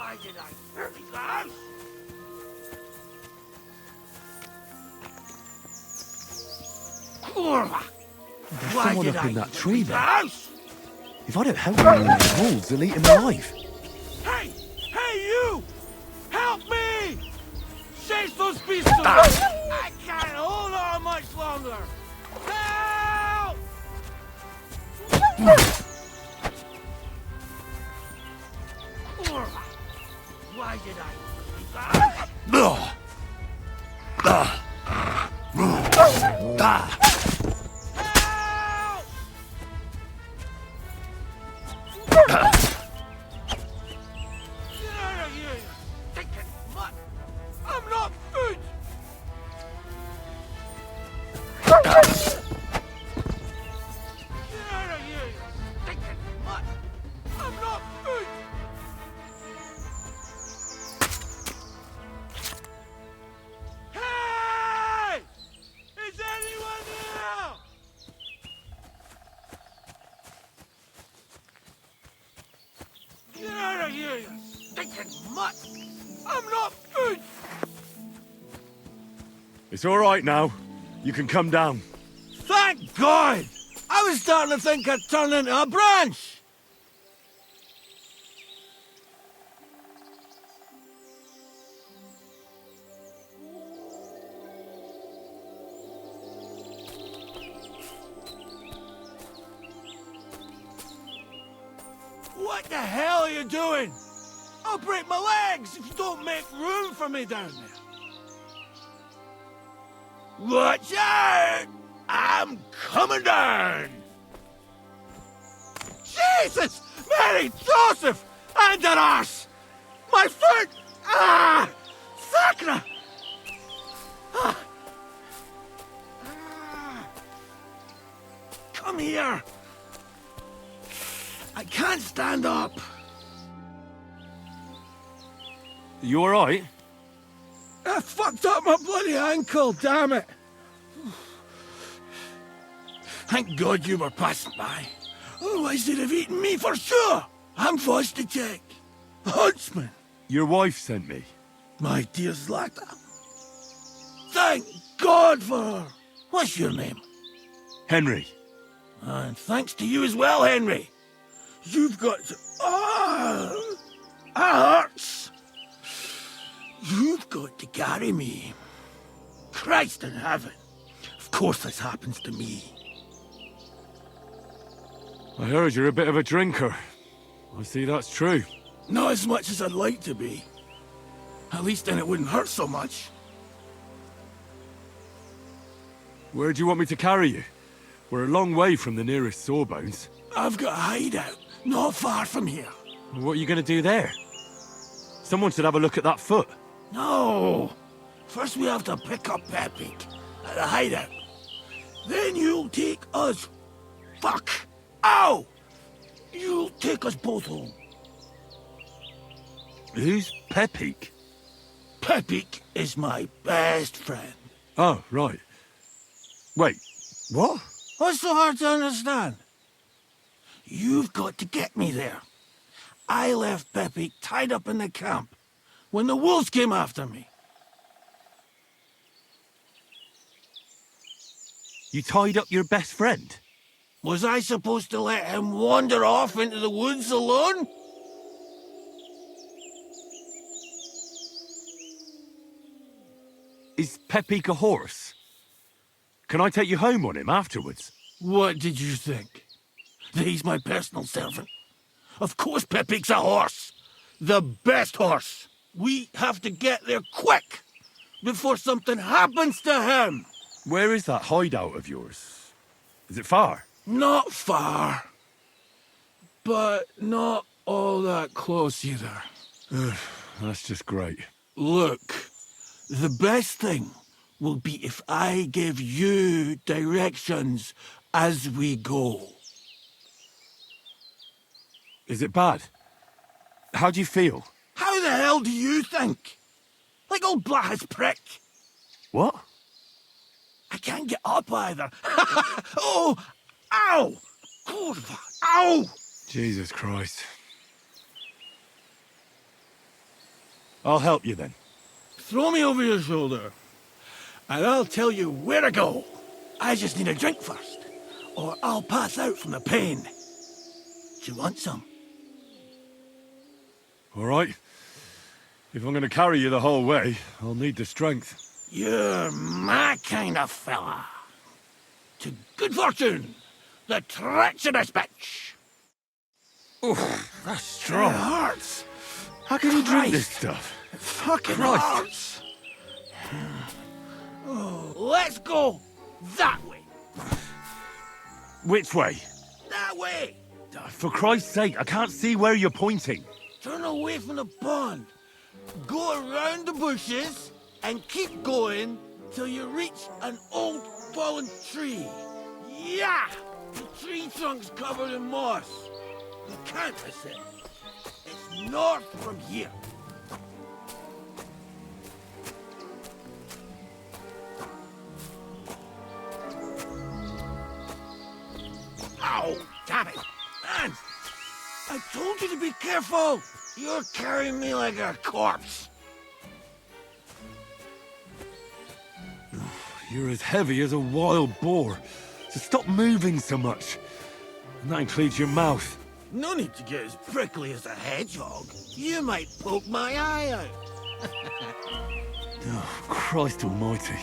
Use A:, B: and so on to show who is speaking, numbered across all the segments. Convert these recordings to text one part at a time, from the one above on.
A: Why did I hurt his house? Kurva!
B: There's
A: Why
B: someone
A: did
B: up
A: I
B: in that
A: hurt
B: tree
A: his
B: there.
A: house?
B: If I don't help them, these wolves will eat him alive.
A: Hey! Hey, you! Help me! Chase those beasts away! I can't hold on much longer! Help! Kurva! Why did I hurt his house? Help! Get out of here, you stinking mutt! I'm not food! Get out of here, you stinking mutt! I'm not food! Hey! Is anyone there? Get out of here, you stinking mutt! I'm not food!
B: It's all right now. You can come down.
A: Thank God! I was starting to think I'd turned into a branch! What the hell are you doing? I'll break my legs if you don't make room for me down there. Watch out! I'm coming down! Jesus! Mary Joseph! And an arse! My foot! Ah! Sacra! Ah. Ah. Come here! I can't stand up.
B: You all right?
A: I fucked up my bloody ankle, damn it. Thank God you were passing by. Otherwise they'd have eaten me for sure. I'm forced to check. Huntsman.
B: Your wife sent me.
A: My dear Zlata. Thank God for her. What's your name?
B: Henry.
A: And thanks to you as well, Henry. You've got to... Ah! That hurts. You've got to carry me. Christ in heaven. Of course this happens to me.
B: I heard you're a bit of a drinker. I see that's true.
A: Not as much as I'd like to be. At least then it wouldn't hurt so much.
B: Where do you want me to carry you? We're a long way from the nearest sawbones.
A: I've got a hideout, not far from here.
B: What are you going to do there? Someone should have a look at that foot.
A: No! First we have to pick up Pepik at the hideout. Then you'll take us... Fuck! Ow! You'll take us both home.
B: Who's Pepik?
A: Pepik is my best friend.
B: Oh, right. Wait, what?
A: What's so hard to understand? You've got to get me there. I left Pepik tied up in the camp when the wolves came after me.
B: You tied up your best friend?
A: Was I supposed to let him wander off into the woods alone?
B: Is Pepik a horse? Can I take you home on him afterwards?
A: What did you think? That he's my personal servant? Of course Pepik's a horse. The best horse. We have to get there quick before something happens to him.
B: Where is that hideout of yours? Is it far?
A: Not far. But not all that close either.
B: That's just great.
A: Look, the best thing will be if I give you directions as we go.
B: Is it bad? How do you feel?
A: How the hell do you think? Like old Black's prick.
B: What?
A: I can't get up either. Oh! Ow! Kurva! Ow!
B: Jesus Christ. I'll help you then.
A: Throw me over your shoulder, and I'll tell you where to go. I just need a drink first, or I'll pass out from the pain. Do you want some?
B: All right. If I'm going to carry you the whole way, I'll need the strength.
A: You're my kind of fella. To good fortune, the treacherous bitch.
B: Oof, that's
A: It
B: strong.
A: hurts.
B: How can you drink this
A: Christ.
B: stuff?
A: It fucking
B: Christ.
A: hurts. Oh, let's go that way.
B: Which way?
A: That way.
B: For Christ's sake, I can't see where you're pointing.
A: Turn away from the pond. Go around the bushes and keep going till you reach an old fallen tree. Yeah! The tree trunk's covered in moss. You can't miss it. It's north from here. Ow! Damn it! Man! I told you to be careful! You're carrying me like a corpse.
B: You're as heavy as a wild boar, so stop moving so much. And that includes your mouth.
A: No need to get as prickly as a hedgehog. You might poke my eye out.
B: Oh, Christ almighty.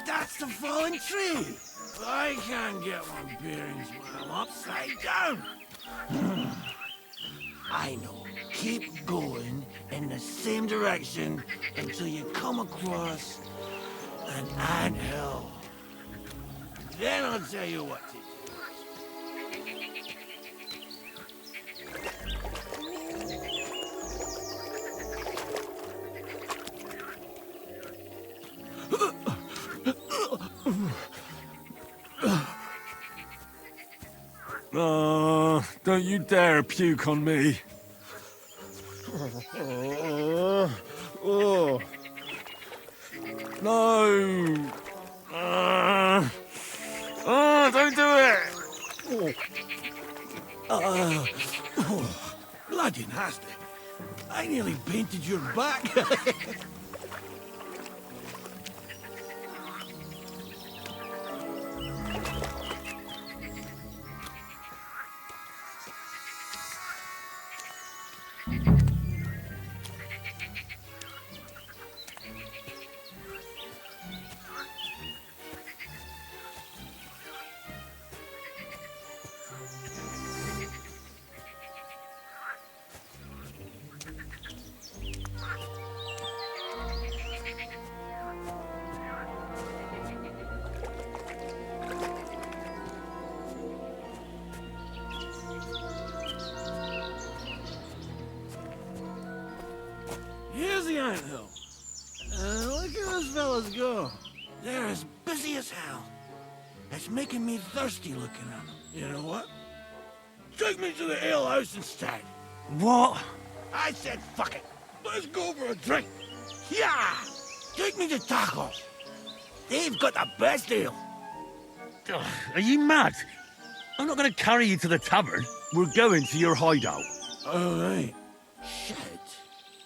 A: That's the fallen tree. I can't get my bearings when I'm upside down. I know. Keep going in the same direction until you come across an anthill. Then I'll tell you what to do.
B: Don't you dare puke on me.
A: Oh.
B: No. Don't do it.
A: Bloody nasty. I nearly painted your back. Here's the anthill. Look at those fellas go. They're as busy as hell. It's making me thirsty looking at them. You know what? Take me to the ale house instead.
B: What?
A: I said fuck it. Let's go for a drink. Yeah! Take me to tacos. They've got the best ale.
B: Ugh, are you mad? I'm not going to carry you to the tavern. We're going to your hideout.
A: All right. Shit.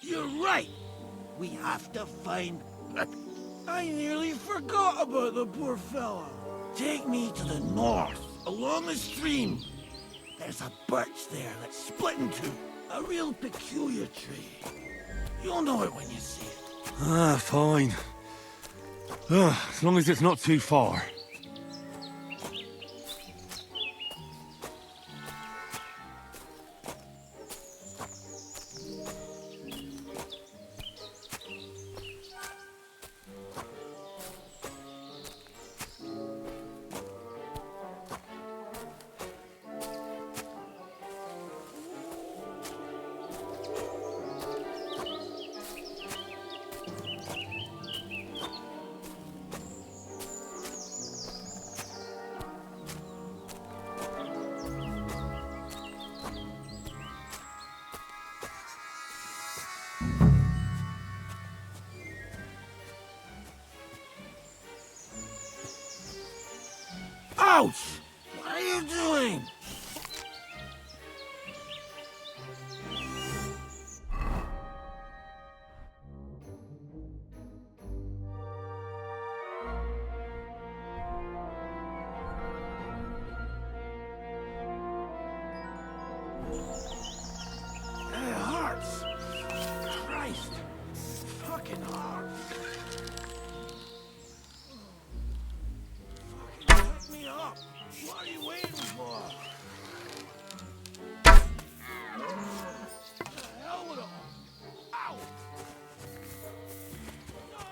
A: You're right. We have to find... I nearly forgot about the poor fella. Take me to the north, along the stream. There's a birch there that's split in two. A real peculiar tree. You'll know it when you see it.
B: Ah, fine. As long as it's not too far.
A: Ouch! What are you doing? It hurts. Christ. Fucking hurts. Fucking hurt me up. What are you waiting for? The hell with it all. Ow! No!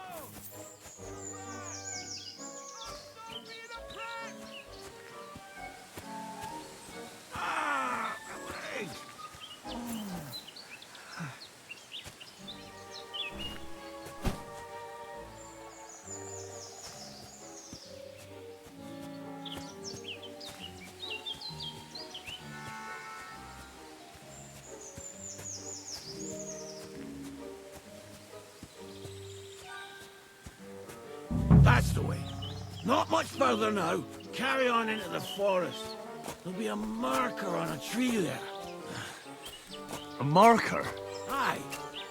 A: Stop being a prank! Ah! My leg! That's the way. Not much further now. Carry on into the forest. There'll be a marker on a tree there.
B: A marker?
A: Aye.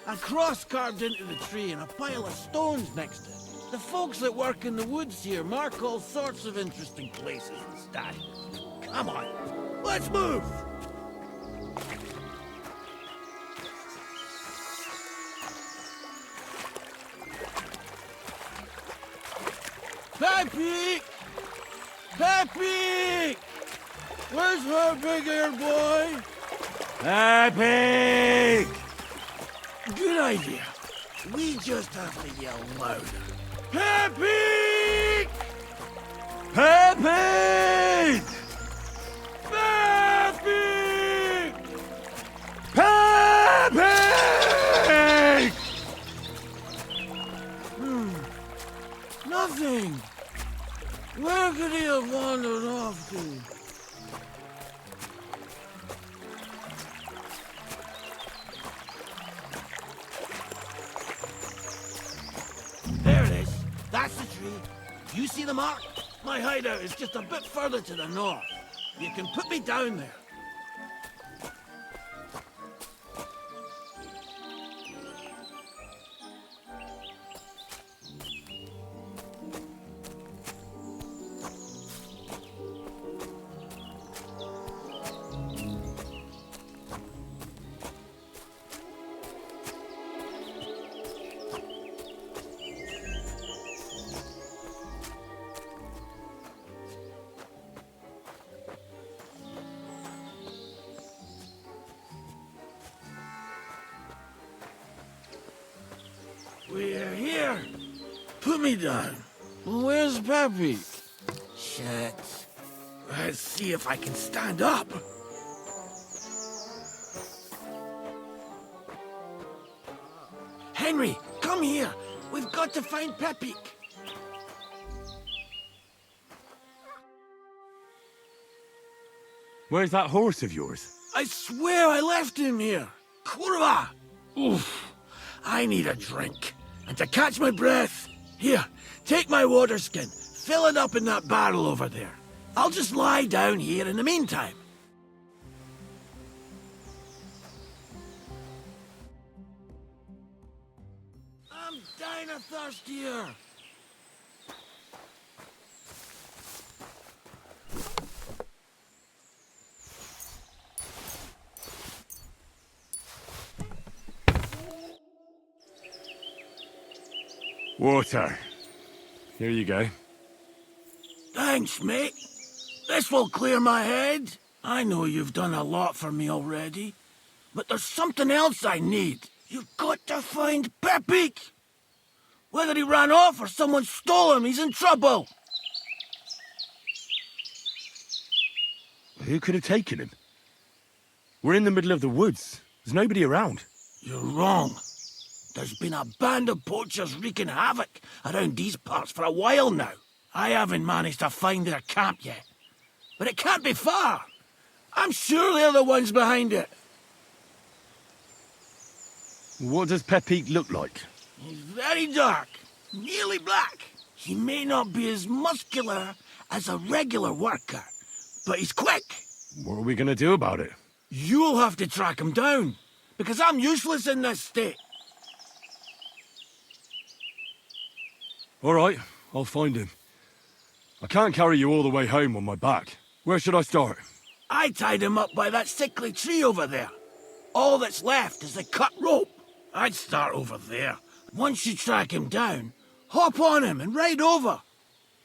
A: A cross carved into the tree and a pile of stones next to it. The folks that work in the woods here mark all sorts of interesting places and statues. Come on. Let's move! Peppy! Peppy! Where's her big ear boy?
B: Peppy!
A: Good idea. We just have to yell louder. Peppy!
B: Peppy!
A: Peppy!
B: Peppy!
A: Nothing. Where could he have wandered off to? There it is. That's the tree. You see the mark? My hideout is just a bit further to the north. You can put me down there. We're here. Put me down. Where's Peppy? Shit. Let's see if I can stand up. Henry, come here. We've got to find Peppy.
B: Where's that horse of yours?
A: I swear I left him here. Kurwa! Oof. I need a drink. And to catch my breath, here, take my water skin. Fill it up in that barrel over there. I'll just lie down here in the meantime. I'm dying of thirst here.
B: Water. Here you go.
A: Thanks, mate. This will clear my head. I know you've done a lot for me already, but there's something else I need. You've got to find Peppy. Whether he ran off or someone stole him, he's in trouble.
B: Who could have taken him? We're in the middle of the woods. There's nobody around.
A: You're wrong. There's been a band of poachers wreaking havoc around these parts for a while now. I haven't managed to find their camp yet. But it can't be far. I'm sure they're the ones behind it.
B: What does Peppy look like?
A: He's very dark, nearly black. He may not be as muscular as a regular worker, but he's quick.
B: What are we gonna do about it?
A: You'll have to track him down, because I'm useless in this state.
B: All right, I'll find him. I can't carry you all the way home on my back. Where should I start?
A: I tied him up by that sickly tree over there. All that's left is the cut rope. I'd start over there. Once you track him down, hop on him and ride over.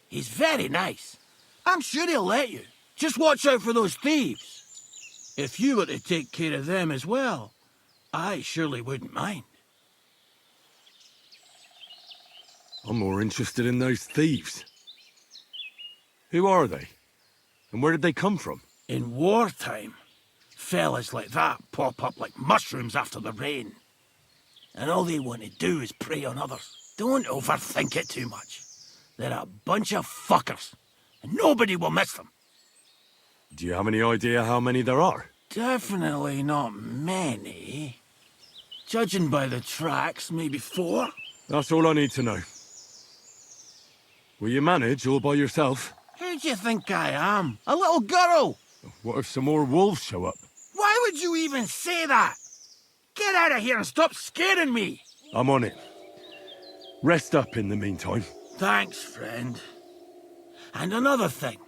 A: He's very nice. I'm sure he'll let you. Just watch out for those thieves. If you were to take care of them as well, I surely wouldn't mind.
B: I'm more interested in those thieves. Who are they? And where did they come from?
A: In wartime, fellas like that pop up like mushrooms after the rain. And all they want to do is prey on others. Don't overthink it too much. They're a bunch of fuckers, and nobody will miss them.
B: Do you have any idea how many there are?
A: Definitely not many. Judging by the tracks, maybe 4.
B: That's all I need to know. Will you manage all by yourself?
A: Who do you think I am? A little girl?
B: What if some more wolves show up?
A: Why would you even say that? Get out of here and stop scaring me!
B: I'm on it. Rest up in the meantime.
A: Thanks, friend. And another thing.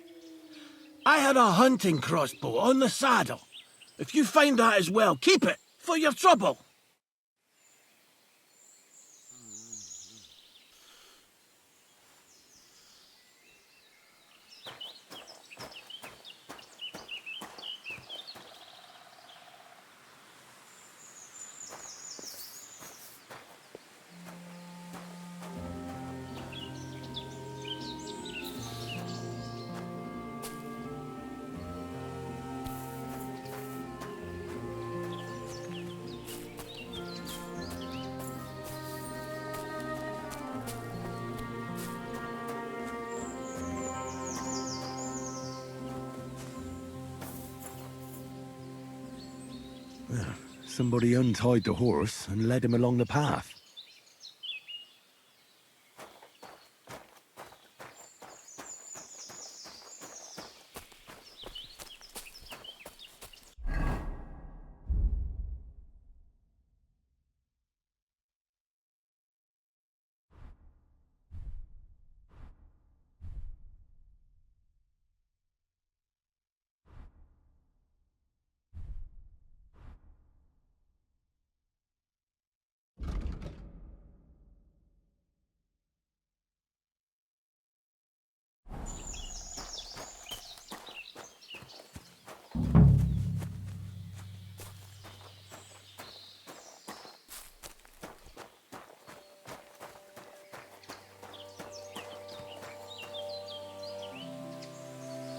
A: I had a hunting crossbow on the saddle. If you find that as well, keep it for your trouble.
B: Somebody untied the horse and led him along the path.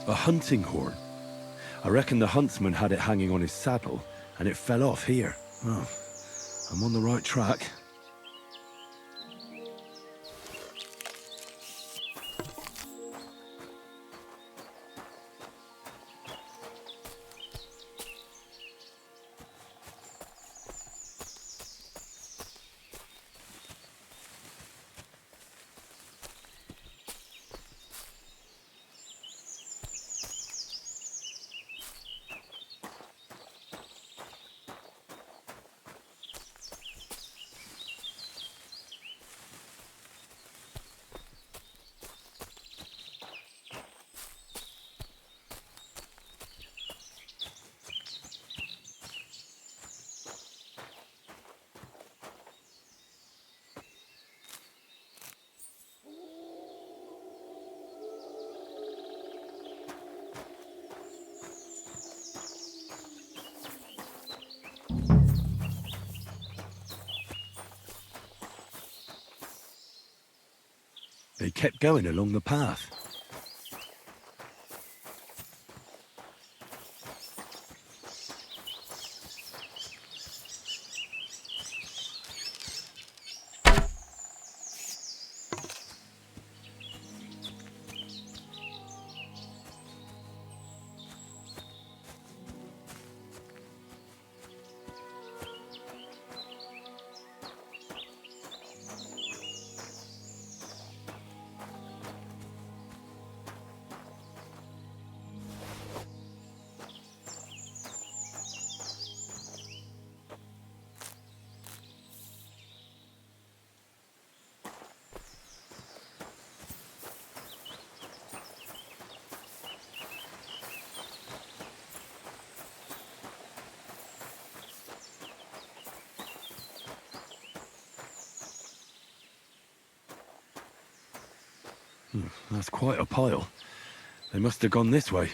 B: A hunting horn. I reckon the huntsman had it hanging on his saddle, and it fell off here. Oh, I'm on the right track. They kept going along the path. That's quite a pile. They must have gone this way.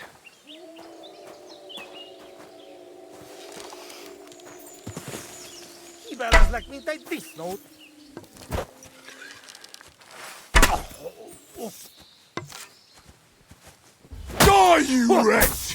A: Die, you wretch!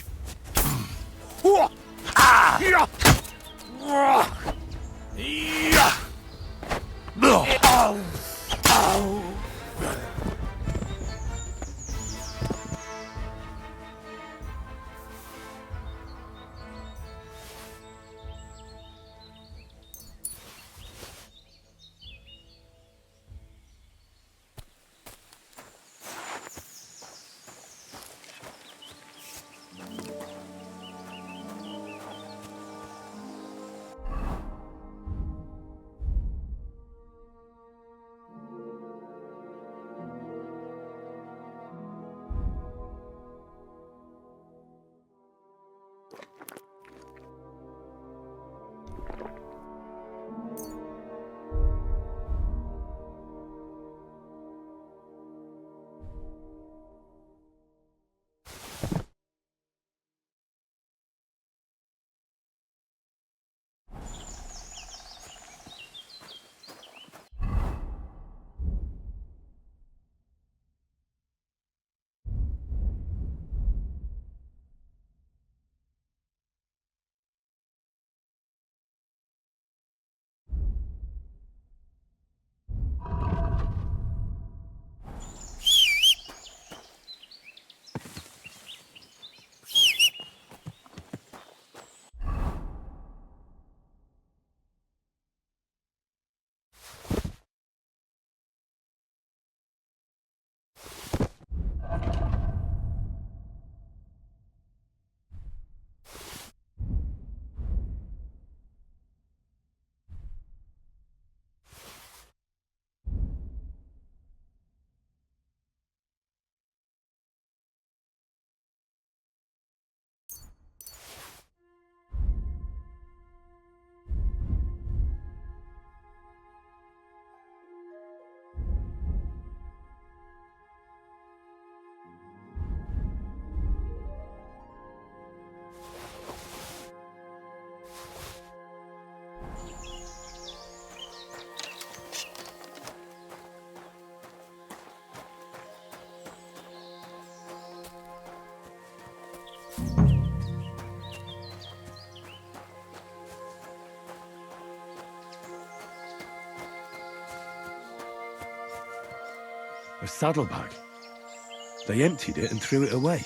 B: A saddlebag. They emptied it and threw it away.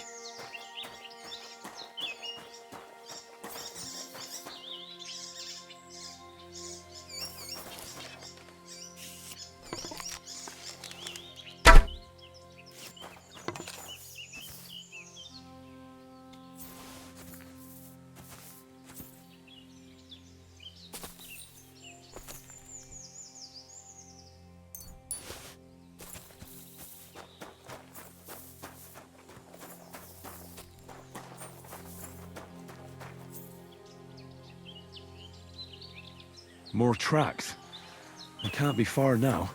B: More tracks. They can't be far now.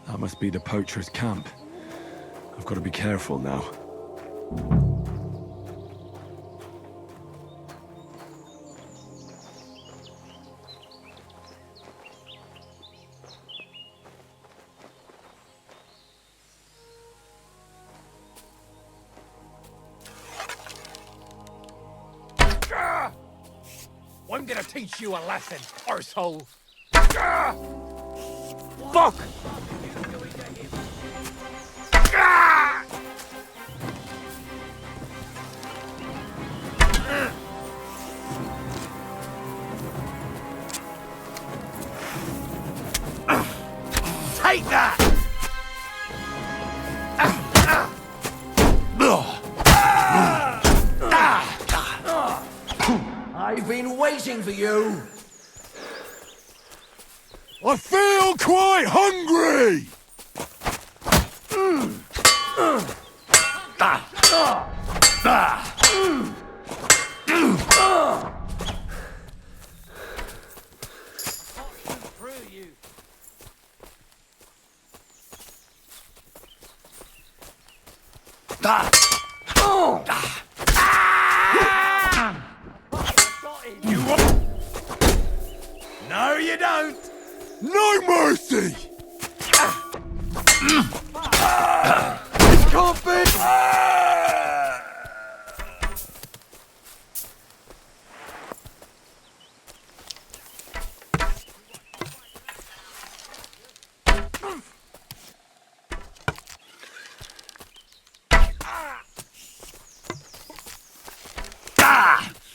B: That must be the poacher's camp. I've got to be careful now.
A: I'm gonna teach you a lesson, arsehole. Fuck! Take that! I've been waiting for you.
B: I feel quite hungry!
A: You want? No, you don't.
B: No mercy!
A: This can't be.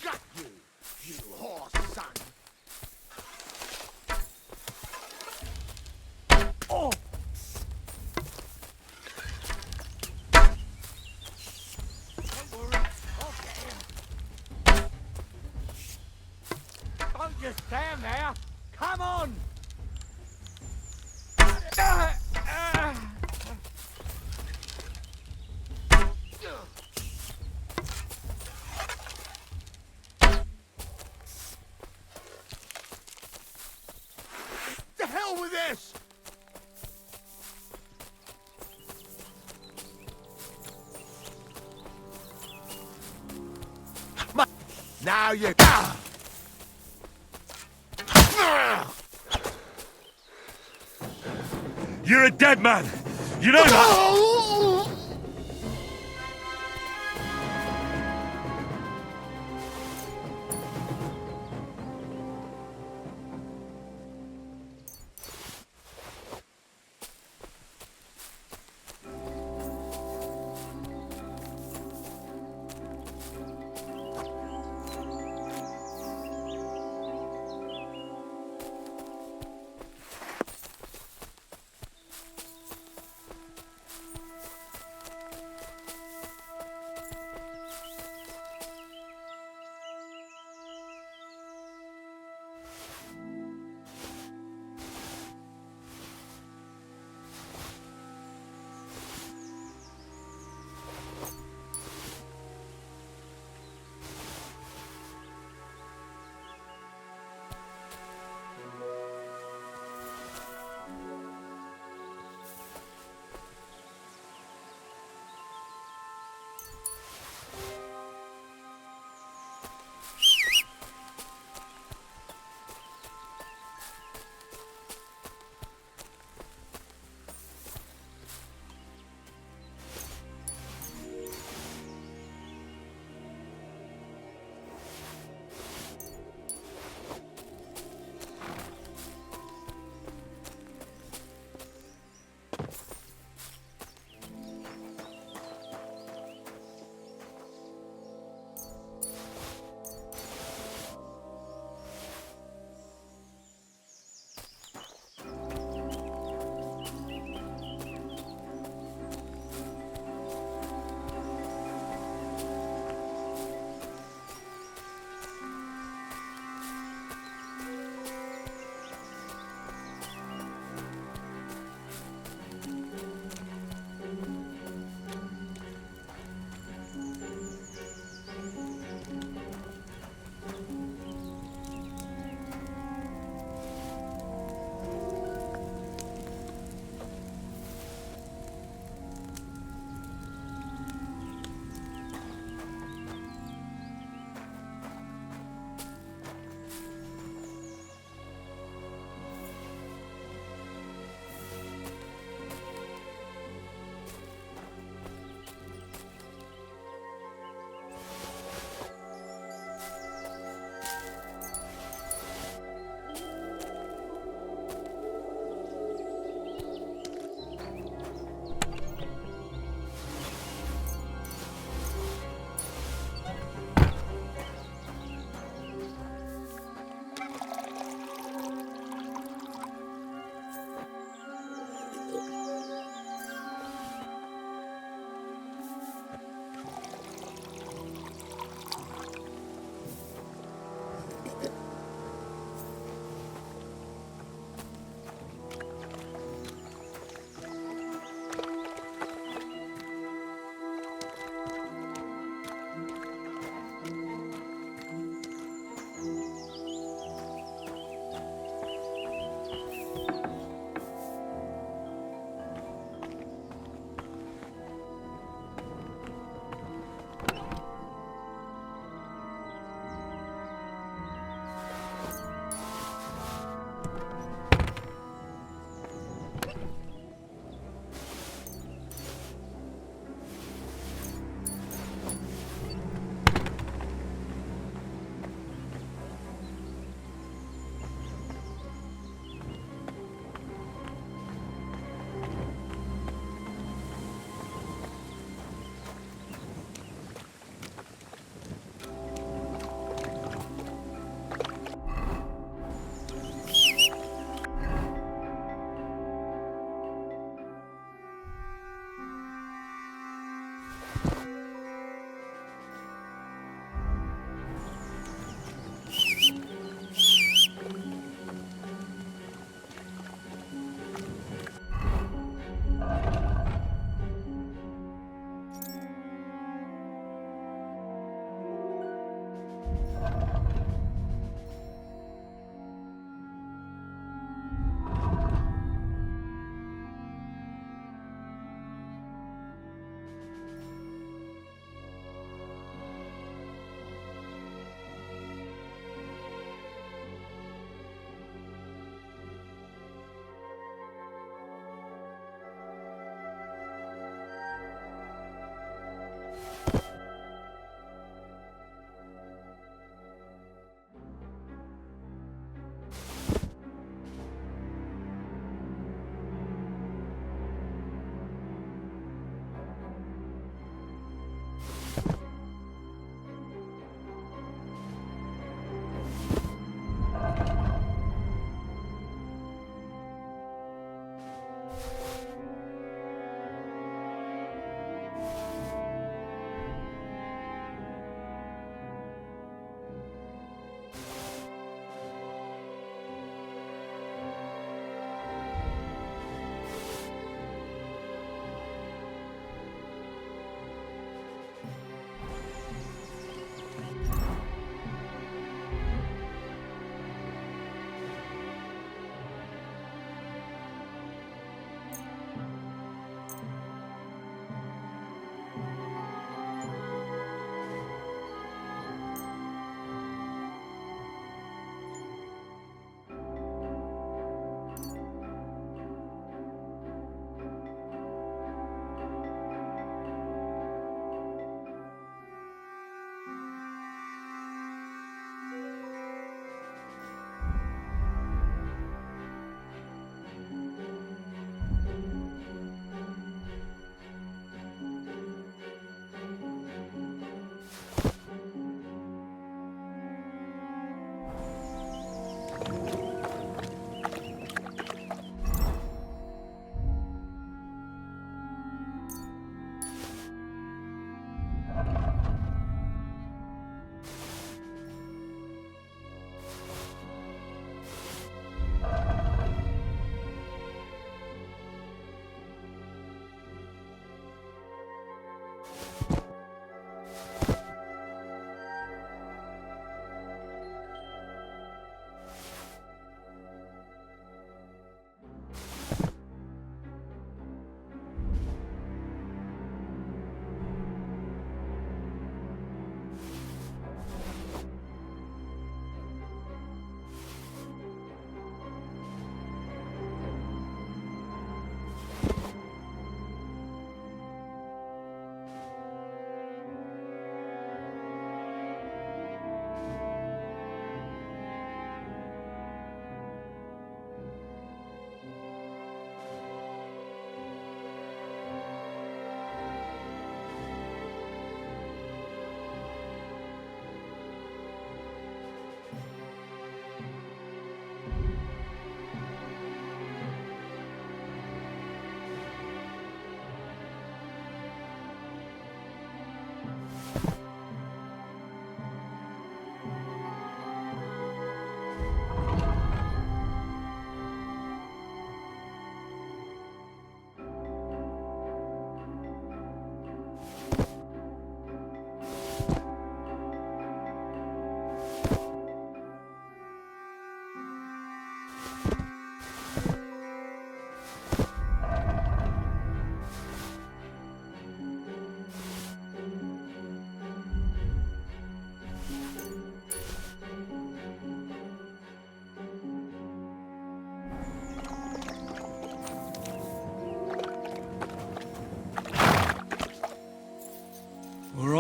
A: Shut you, you horse son. Oh. Don't worry, I'll get him. Don't just stand there. Come on. The hell with this! Now you...
B: You're a dead man! You know that!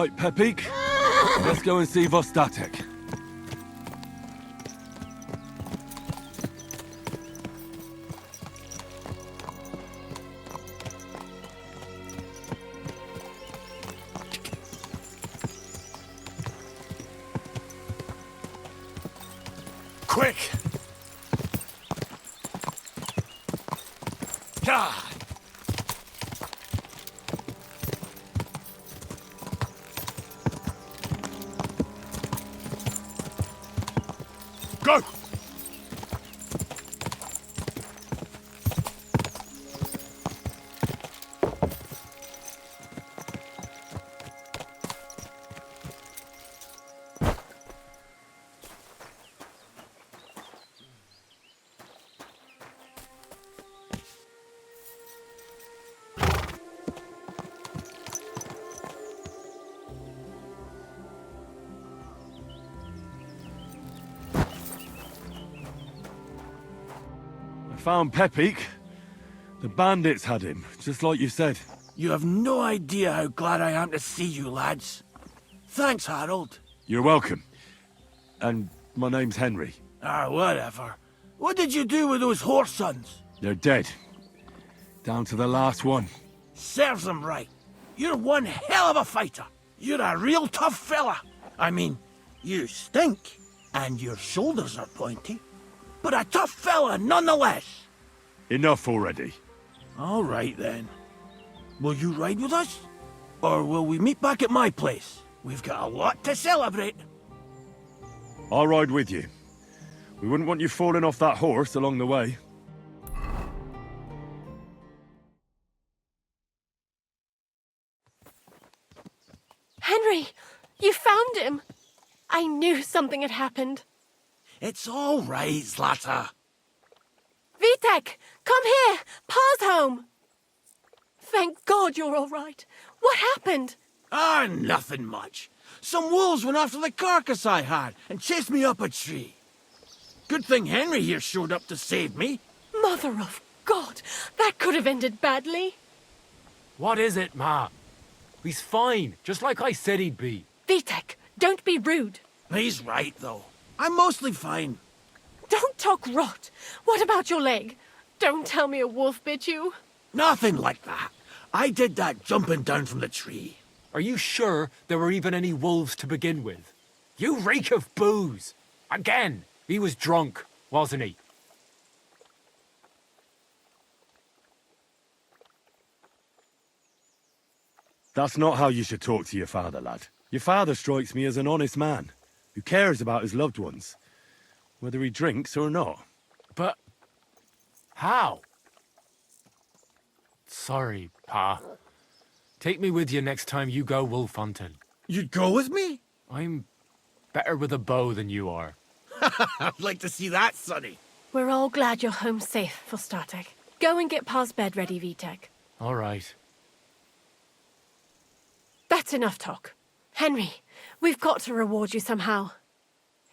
B: Right, Pepik. Let's go and see Vostatek.
A: Quick! God! Go!
B: Found Pepik. The bandits had him, just like you said.
A: You have no idea how glad I am to see you, lads. Thanks, Harold.
B: You're welcome. And my name's Henry.
A: Whatever. What did you do with those horse sons?
B: They're dead. Down to the last one.
A: Serves them right. You're one hell of a fighter. You're a real tough fella. I mean, you stink, and your shoulders are pointy. But a tough fella nonetheless.
B: Enough already.
A: All right then. Will you ride with us? Or will we meet back at my place? We've got a lot to celebrate.
B: I'll ride with you. We wouldn't want you falling off that horse along the way.
C: Henry, you found him. I knew something had happened.
A: It's all right, Zlata.
C: Vitek, come here. Pa's home. Thank God you're all right. What happened?
A: Nothing much. Some wolves went after the carcass I had and chased me up a tree. Good thing Henry here showed up to save me.
C: Mother of God, that could have ended badly.
D: What is it, Ma? He's fine, just like I said he'd be.
C: Vitek, don't be rude.
A: He's right, though. I'm mostly fine.
C: Don't talk rot. What about your leg? Don't tell me a wolf bit you.
A: Nothing like that. I did that jumping down from the tree.
D: Are you sure there were even any wolves to begin with? You reek of booze! Again, he was drunk, wasn't he?
B: That's not how you should talk to your father, lad. Your father strikes me as an honest man, who cares about his loved ones, whether he drinks or not.
D: But... how? Sorry, Pa. Take me with you next time you go wolf hunting.
A: You'd go with me?
D: I'm better with a bow than you are.
A: I'd like to see that, Sonny.
C: We're all glad you're home safe, Vostatek. Go and get Pa's bed ready, Vitek.
D: All right.
C: That's enough talk. Henry, we've got to reward you somehow.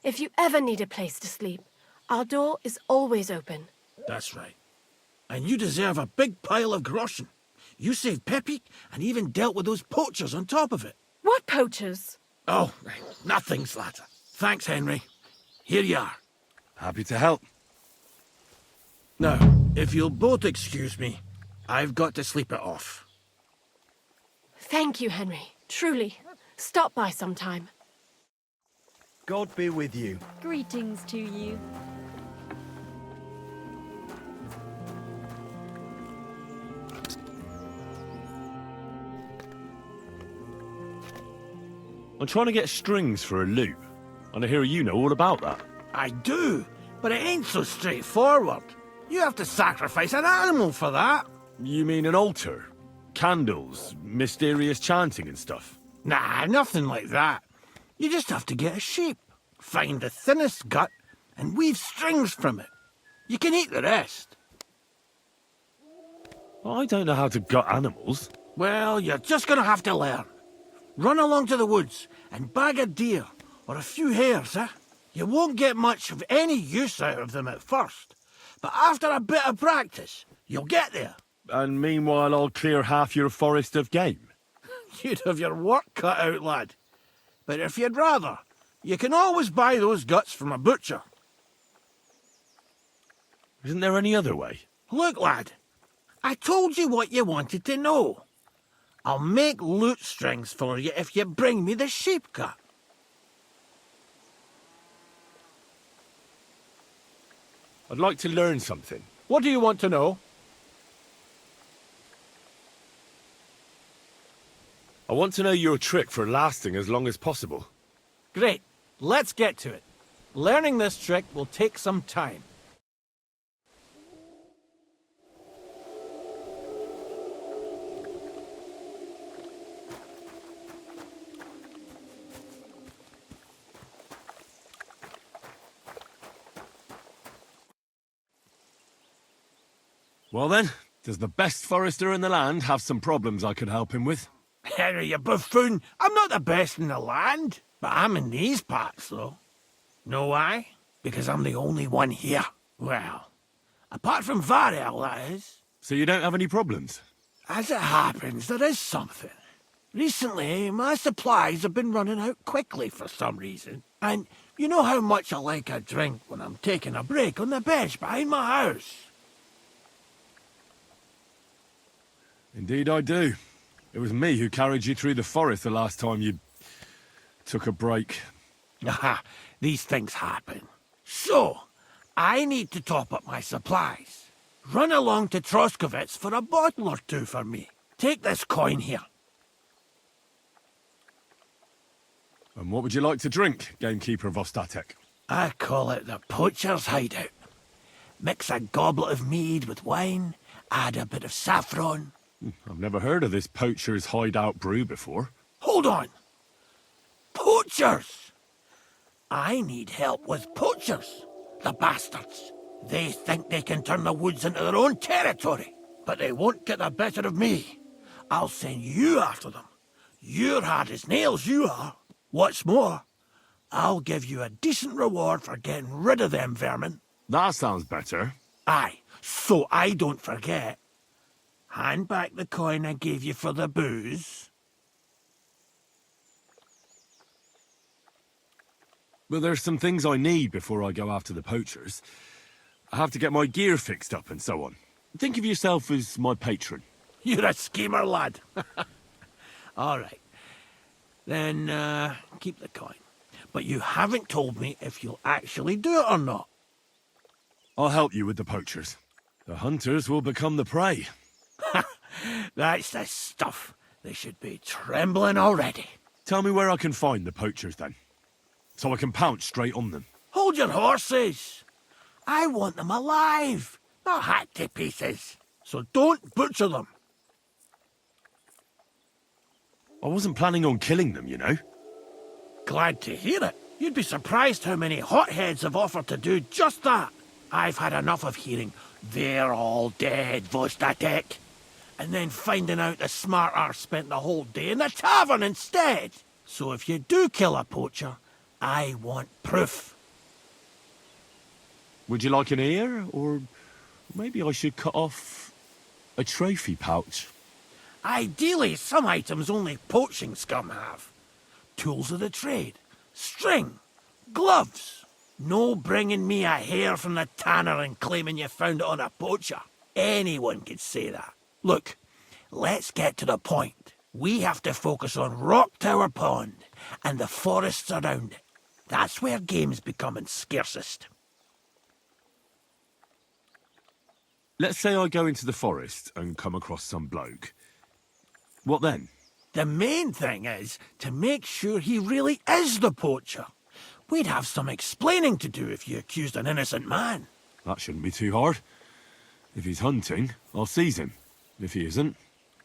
C: If you ever need a place to sleep, our door is always open.
A: That's right. And you deserve a big pile of groschen. You saved Pepik and even dealt with those poachers on top of it.
C: What poachers?
A: Oh, nothing, Slatter. Thanks, Henry. Here you are.
B: Happy to help.
A: Now, if you'll both excuse me, I've got to sleep it off.
C: Thank you, Henry. Truly. Stop by sometime.
E: God be with you.
F: Greetings to you.
B: I'm trying to get strings for a loop, and I hear you know all about that.
A: I do, but it ain't so straightforward. You have to sacrifice an animal for that.
B: You mean an altar? Candles, mysterious chanting and stuff?
A: Nah, nothing like that. You just have to get a sheep, find the thinnest gut, and weave strings from it. You can eat the rest.
B: I don't know how to gut animals.
A: Well, you're just gonna have to learn. Run along to the woods and bag a deer or a few hares, eh? You won't get much of any use out of them at first, but after a bit of practice, you'll get there.
B: And meanwhile, I'll clear half your forest of game.
A: You'd have your work cut out, lad. But if you'd rather, you can always buy those guts from a butcher.
B: Isn't there any other way?
A: Look, lad, I told you what you wanted to know. I'll make lute strings for you if you bring me the sheep cut.
B: I'd like to learn something.
A: What do you want to know?
B: I want to know your trick for lasting as long as possible.
A: Great, let's get to it. Learning this trick will take some time.
B: Well then, does the best forester in the land have some problems I could help him with?
A: Henry, you buffoon! I'm not the best in the land, but I'm in these parts, though. Know why? Because I'm the only one here. Well, apart from Varel, that is.
B: So you don't have any problems?
A: As it happens, there is something. Recently, my supplies have been running out quickly for some reason. And you know how much I like a drink when I'm taking a break on the bench behind my house.
B: Indeed I do. It was me who carried you through the forest the last time you took a break.
A: Aha, these things happen. So, I need to top up my supplies. Run along to Troskovitz for a bottle or two for me. Take this coin here.
B: And what would you like to drink, gamekeeper of Ostatek?
A: I call it the poacher's hideout. Mix a goblet of mead with wine, add a bit of saffron.
B: I've never heard of this poacher's hideout brew before.
A: Hold on! Poachers! I need help with poachers, the bastards. They think they can turn the woods into their own territory, but they won't get the better of me. I'll send you after them. You're hard as nails, you are. What's more, I'll give you a decent reward for getting rid of them vermin.
B: That sounds better.
A: Aye, so I don't forget. Hand back the coin I gave you for the booze.
B: Well, there's some things I need before I go after the poachers. I have to get my gear fixed up and so on. Think of yourself as my patron.
A: You're a schemer, lad. All right. Then, keep the coin. But you haven't told me if you'll actually do it or not.
B: I'll help you with the poachers. The hunters will become the prey.
A: That's the stuff. They should be trembling already.
B: Tell me where I can find the poachers, then. So I can pounce straight on them.
A: Hold your horses. I want them alive, not hacked to pieces. So don't butcher them.
B: I wasn't planning on killing them, you know.
A: Glad to hear it. You'd be surprised how many hotheads have offered to do just that. I've had enough of hearing, "They're all dead, Vostatek," and then finding out the smart arse spent the whole day in the tavern instead. So if you do kill a poacher, I want proof.
B: Would you like an ear? Or maybe I should cut off a trophy pouch?
A: Ideally, some items only poaching scum have. Tools of the trade, string, gloves. No bringing me a hair from the tanner and claiming you found it on a poacher. Anyone could say that. Look, let's get to the point. We have to focus on Rock Tower Pond and the forests around it. That's where game's becoming scarcest.
B: Let's say I go into the forest and come across some bloke. What then?
A: The main thing is to make sure he really is the poacher. We'd have some explaining to do if you accused an innocent man.
B: That shouldn't be too hard. If he's hunting, I'll seize him. If he isn't,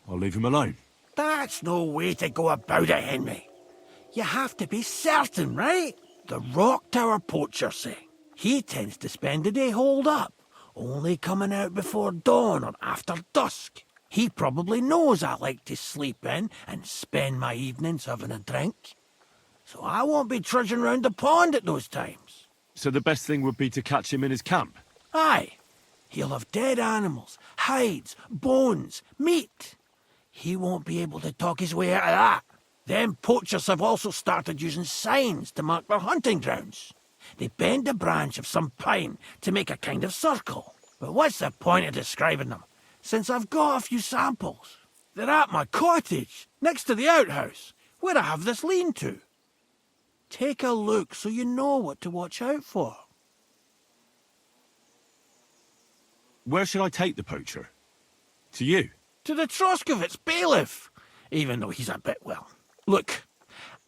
B: I'll leave him alone.
A: That's no way to go about it, Henry. You have to be certain, right? The Rock Tower poacher, say. He tends to spend the day holed up, only coming out before dawn or after dusk. He probably knows I like to sleep in and spend my evenings having a drink. So I won't be trudging round the pond at those times.
B: So the best thing would be to catch him in his camp?
A: Aye. He'll have dead animals, hides, bones, meat. He won't be able to talk his way out of that. Them poachers have also started using signs to mark their hunting grounds. They bend a branch of some pine to make a kind of circle. But what's the point of describing them, since I've got a few samples? They're at my cottage, next to the outhouse, where I have this lean-to. Take a look so you know what to watch out for.
B: Where should I take the poacher? To you?
A: To the Troskovitz bailiff, even though he's a bit, well... Look,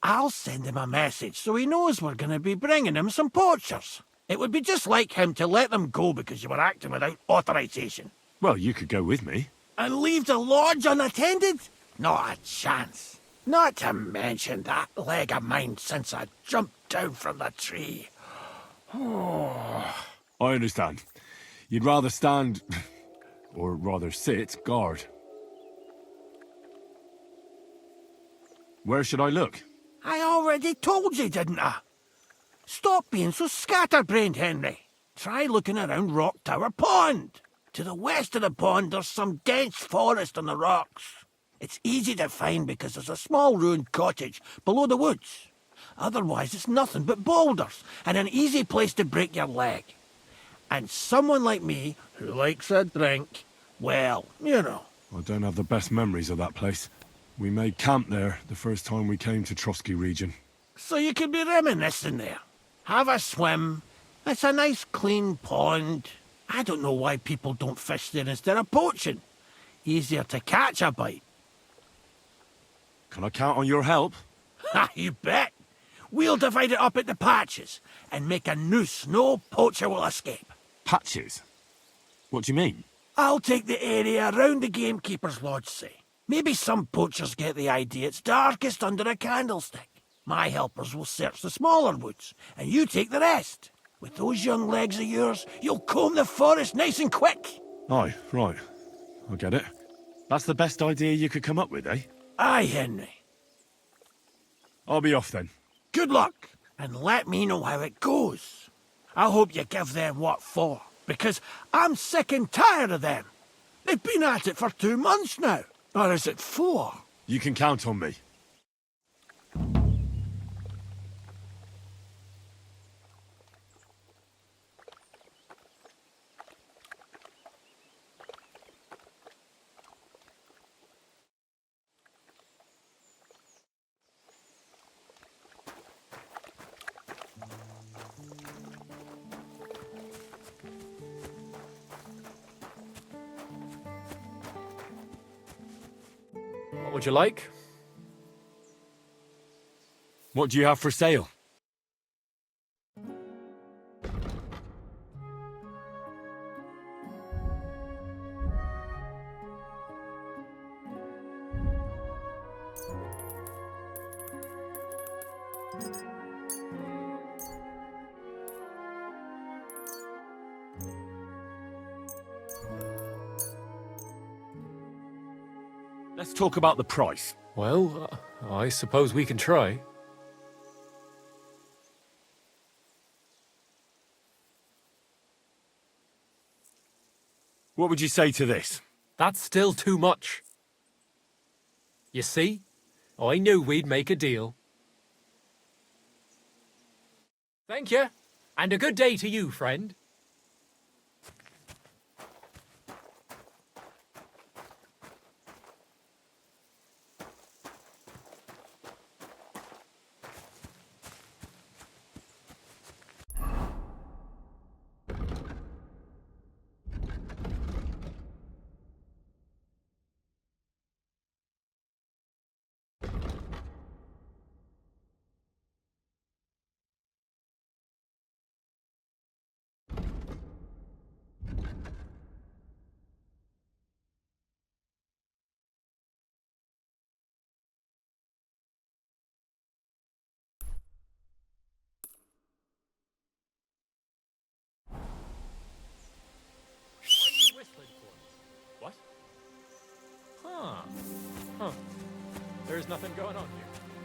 A: I'll send him a message so he knows we're going to be bringing him some poachers. It would be just like him to let them go because you were acting without authorization.
B: Well, you could go with me.
A: And leave the lodge unattended? Not a chance. Not to mention that leg of mine since I jumped down from the tree.
B: I understand. You'd rather stand, or rather sit, guard. Where should I look?
A: I already told you, didn't I? Stop being so scatterbrained, Henry. Try looking around Rock Tower Pond. To the west of the pond, there's some dense forest on the rocks. It's easy to find because there's a small ruined cottage below the woods. Otherwise, it's nothing but boulders and an easy place to break your leg. And someone like me, who likes a drink, well, you know.
B: I don't have the best memories of that place. We made camp there the first time we came to Trotsky region.
A: So you could be reminiscing there. Have a swim. It's a nice clean pond. I don't know why people don't fish there instead of poaching. Easier to catch a bite.
B: Can I count on your help?
A: Ha, you bet. We'll divide it up into patches and make a noose no poacher will escape.
B: Patches? What do you mean?
A: I'll take the area around the gamekeeper's lodge, say. Maybe some poachers get the idea it's darkest under a candlestick. My helpers will search the smaller woods, and you take the rest. With those young legs of yours, you'll comb the forest nice and quick.
B: Aye, right. I get it. That's the best idea you could come up with, eh?
A: Aye, Henry.
B: I'll be off then.
A: Good luck, and let me know how it goes. I hope you give them what for, because I'm sick and tired of them. They've been at it for 2 months now. Or is it 4?
B: You can count on me.
D: What would you like?
B: What do you have for sale? Let's talk about the price.
D: Well, I suppose we can try.
B: What would you say to this?
D: That's still too much. You see? I knew we'd make a deal. Thank you. And a good day to you, friend. What? Huh. There's nothing going on here.